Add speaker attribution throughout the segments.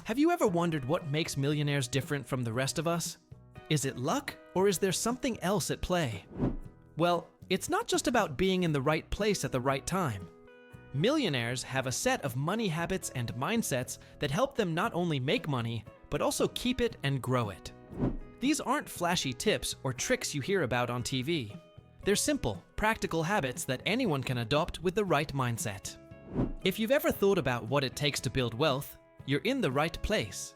Speaker 1: Have you ever wondered what makes millionaires different from the rest of us? Is it luck, or is there something else at play? Well, it's not just about being in the right place at the right time. Millionaires have a set of money habits and mindsets that help them not only make money, but also keep it and grow it. These aren't flashy tips or tricks you hear about on TV. They're simple, practical habits that anyone can adopt with the right mindset. If you've ever thought about what it takes to build wealth, you're in the right place.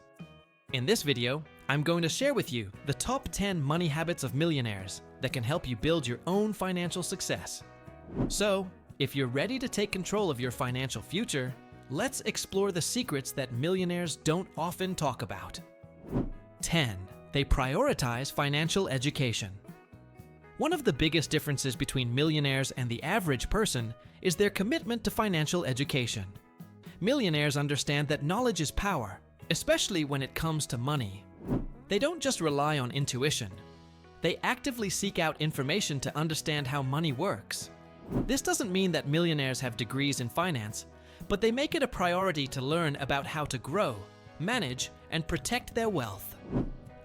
Speaker 1: In this video, I'm going to share with you the top 10 money habits of millionaires that can help you build your own financial success. So, if you're ready to take control of your financial future, let's explore the secrets that millionaires don't often talk about. 10. They prioritize financial education. One of the biggest differences between millionaires and the average person is their commitment to financial education. Millionaires understand that knowledge is power, especially when it comes to money. They don't just rely on intuition. They actively seek out information to understand how money works. This doesn't mean that millionaires have degrees in finance, but they make it a priority to learn about how to grow, manage, and protect their wealth.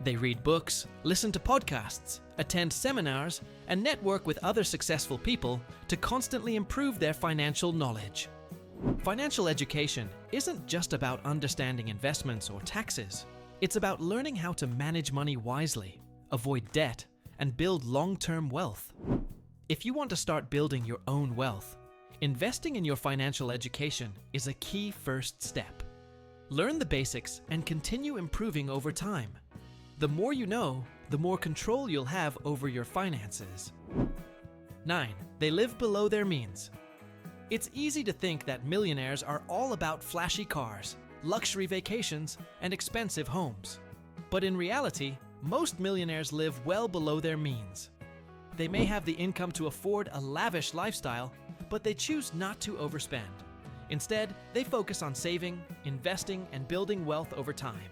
Speaker 1: They read books, listen to podcasts, attend seminars, and network with other successful people to constantly improve their financial knowledge. Financial education isn't just about understanding investments or taxes. It's about learning how to manage money wisely, avoid debt, and build long-term wealth. If you want to start building your own wealth, investing in your financial education is a key first step. Learn the basics and continue improving over time. The more you know, the more control you'll have over your finances. 9. They live below their means. It's easy to think that millionaires are all about flashy cars, luxury vacations, and expensive homes. But in reality, most millionaires live well below their means. They may have the income to afford a lavish lifestyle, but they choose not to overspend. Instead, they focus on saving, investing, and building wealth over time.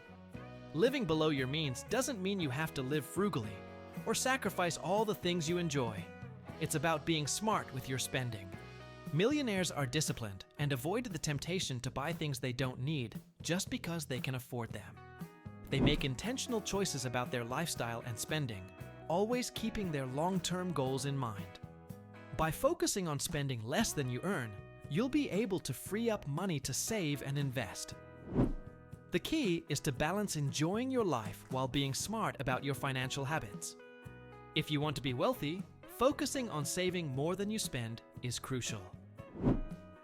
Speaker 1: Living below your means doesn't mean you have to live frugally or sacrifice all the things you enjoy. It's about being smart with your spending. Millionaires are disciplined and avoid the temptation to buy things they don't need just because they can afford them. They make intentional choices about their lifestyle and spending, always keeping their long-term goals in mind. By focusing on spending less than you earn, you'll be able to free up money to save and invest. The key is to balance enjoying your life while being smart about your financial habits. If you want to be wealthy, focusing on saving more than you spend is crucial.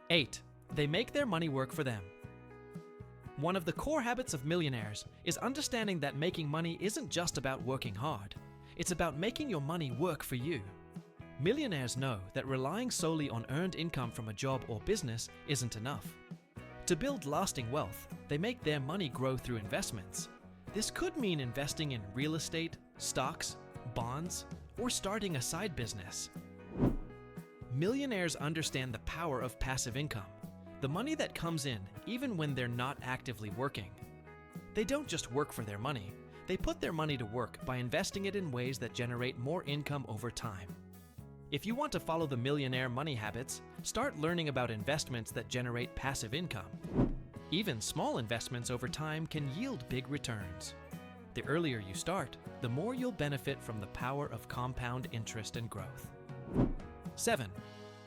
Speaker 1: 8. They make their money work for them. One of the core habits of millionaires is understanding that making money isn't just about working hard. It's about making your money work for you. Millionaires know that relying solely on earned income from a job or business isn't enough. To build lasting wealth, they make their money grow through investments. This could mean investing in real estate, stocks, bonds, or starting a side business. Millionaires understand the power of passive income, the money that comes in even when they're not actively working. They don't just work for their money, they put their money to work by investing it in ways that generate more income over time. If you want to follow the millionaire money habits, start learning about investments that generate passive income. Even small investments over time can yield big returns. The earlier you start, the more you'll benefit from the power of compound interest and growth. 7.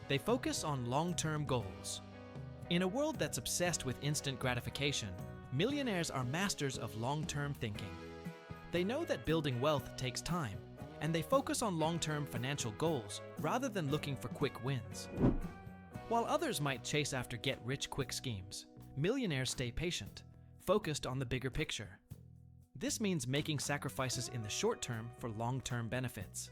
Speaker 1: They focus on long-term goals. In a world that's obsessed with instant gratification, millionaires are masters of long-term thinking. They know that building wealth takes time, and they focus on long-term financial goals rather than looking for quick wins. While others might chase after get-rich-quick schemes, millionaires stay patient, focused on the bigger picture. This means making sacrifices in the short term for long-term benefits.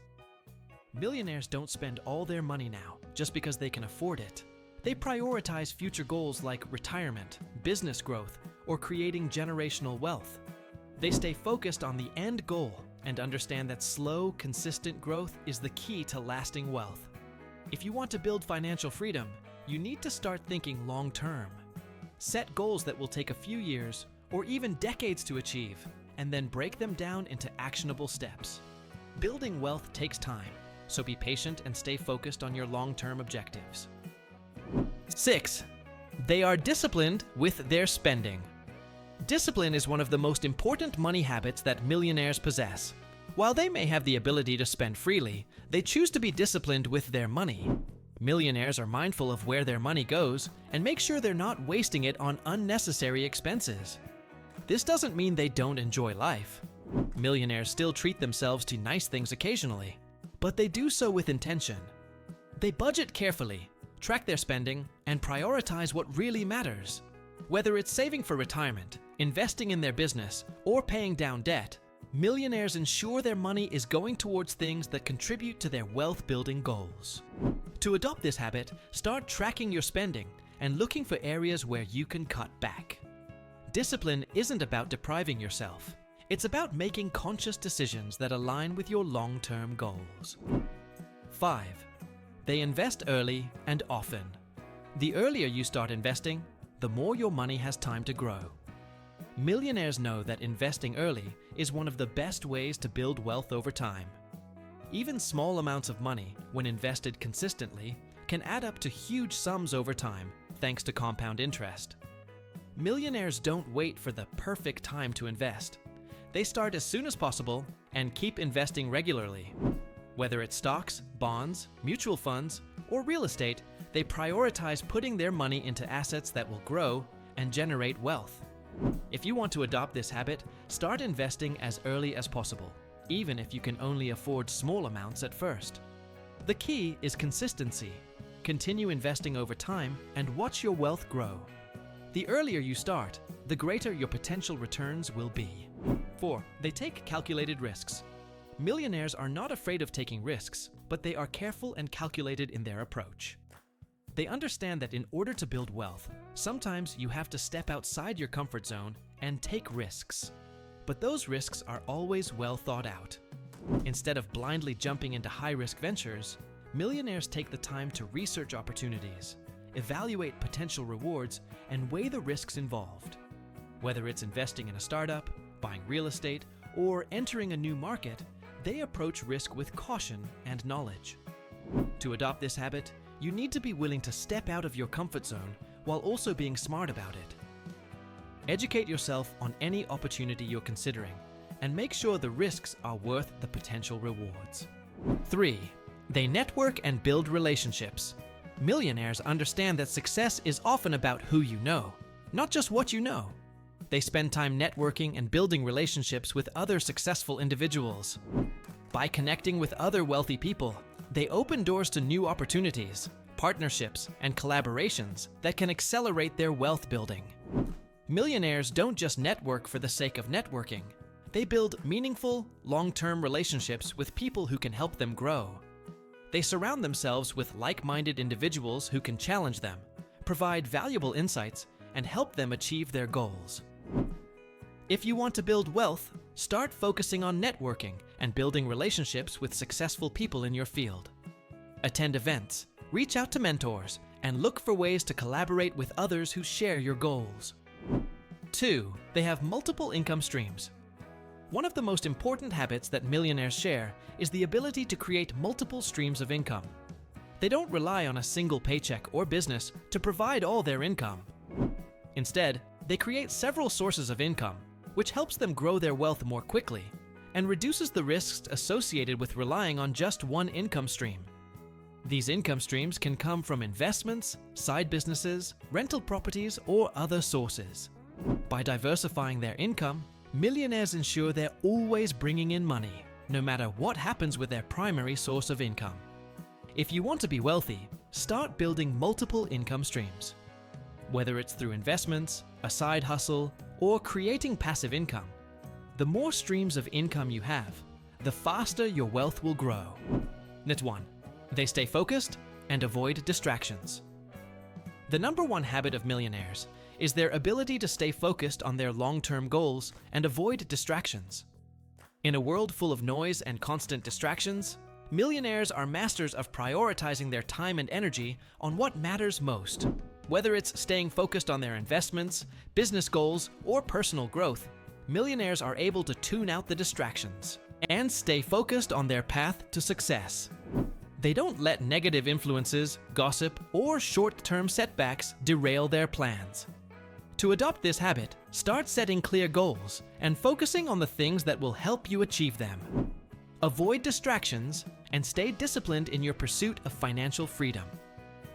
Speaker 1: Millionaires don't spend all their money now just because they can afford it. They prioritize future goals like retirement, business growth, or creating generational wealth. They stay focused on the end goal and understand that slow, consistent growth is the key to lasting wealth. If you want to build financial freedom, you need to start thinking long-term. Set goals that will take a few years or even decades to achieve, and then break them down into actionable steps. Building wealth takes time, so be patient and stay focused on your long-term objectives. 6. They are disciplined with their spending. Discipline is one of the most important money habits that millionaires possess. While they may have the ability to spend freely, they choose to be disciplined with their money. Millionaires are mindful of where their money goes and make sure they're not wasting it on unnecessary expenses. This doesn't mean they don't enjoy life. Millionaires still treat themselves to nice things occasionally, but they do so with intention. They budget carefully, track their spending, and prioritize what really matters. Whether it's saving for retirement, investing in their business, or paying down debt, millionaires ensure their money is going towards things that contribute to their wealth-building goals. To adopt this habit, start tracking your spending and looking for areas where you can cut back. Discipline isn't about depriving yourself. It's about making conscious decisions that align with your long-term goals. 5. They invest early and often. The earlier you start investing, the more your money has time to grow. Millionaires know that investing early is one of the best ways to build wealth over time. Even small amounts of money, when invested consistently, can add up to huge sums over time, thanks to compound interest. Millionaires don't wait for the perfect time to invest. They start as soon as possible and keep investing regularly. Whether it's stocks, bonds, mutual funds, or real estate, they prioritize putting their money into assets that will grow and generate wealth. If you want to adopt this habit, start investing as early as possible, even if you can only afford small amounts at first. The key is consistency. Continue investing over time and watch your wealth grow. The earlier you start, the greater your potential returns will be. 4. They take calculated risks. Millionaires are not afraid of taking risks, but they are careful and calculated in their approach. They understand that in order to build wealth, sometimes you have to step outside your comfort zone and take risks. But those risks are always well thought out. Instead of blindly jumping into high-risk ventures, millionaires take the time to research opportunities, evaluate potential rewards, and weigh the risks involved. Whether it's investing in a startup, buying real estate, or entering a new market, they approach risk with caution and knowledge. To adopt this habit, you need to be willing to step out of your comfort zone while also being smart about it. Educate yourself on any opportunity you're considering and make sure the risks are worth the potential rewards. 3. They network and build relationships. Millionaires understand that success is often about who you know, not just what you know. They spend time networking and building relationships with other successful individuals. By connecting with other wealthy people, they open doors to new opportunities, partnerships, and collaborations that can accelerate their wealth building. Millionaires don't just network for the sake of networking. They build meaningful, long-term relationships with people who can help them grow. They surround themselves with like-minded individuals who can challenge them, provide valuable insights, and help them achieve their goals. If you want to build wealth, start focusing on networking and building relationships with successful people in your field. Attend events, reach out to mentors, and look for ways to collaborate with others who share your goals. 2. They have multiple income streams. One of the most important habits that millionaires share is the ability to create multiple streams of income. They don't rely on a single paycheck or business to provide all their income. Instead, they create several sources of income, which helps them grow their wealth more quickly and reduces the risks associated with relying on just one income stream. These income streams can come from investments, side businesses, rental properties, or other sources. By diversifying their income, millionaires ensure they're always bringing in money, no matter what happens with their primary source of income. If you want to be wealthy, start building multiple income streams. Whether it's through investments, a side hustle, or creating passive income, the more streams of income you have, the faster your wealth will grow. 1. They stay focused and avoid distractions. The number one habit of millionaires is their ability to stay focused on their long-term goals and avoid distractions. In a world full of noise and constant distractions, millionaires are masters of prioritizing their time and energy on what matters most. Whether it's staying focused on their investments, business goals, or personal growth, millionaires are able to tune out the distractions and stay focused on their path to success. They don't let negative influences, gossip, or short-term setbacks derail their plans. To adopt this habit, start setting clear goals and focusing on the things that will help you achieve them. Avoid distractions and stay disciplined in your pursuit of financial freedom.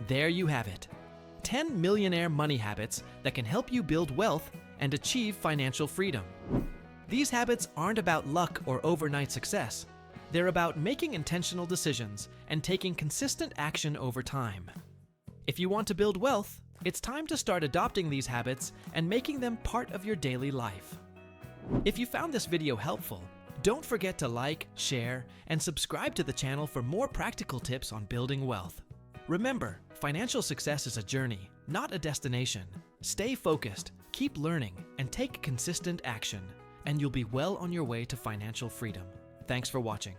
Speaker 1: There you have it. 10 millionaire money habits that can help you build wealth and achieve financial freedom. These habits aren't about luck or overnight success. They're about making intentional decisions and taking consistent action over time. If you want to build wealth, it's time to start adopting these habits and making them part of your daily life. If you found this video helpful, don't forget to like, share, and subscribe to the channel for more practical tips on building wealth. Remember, financial success is a journey, not a destination. Stay focused, keep learning, and take consistent action, and you'll be well on your way to financial freedom. Thanks for watching.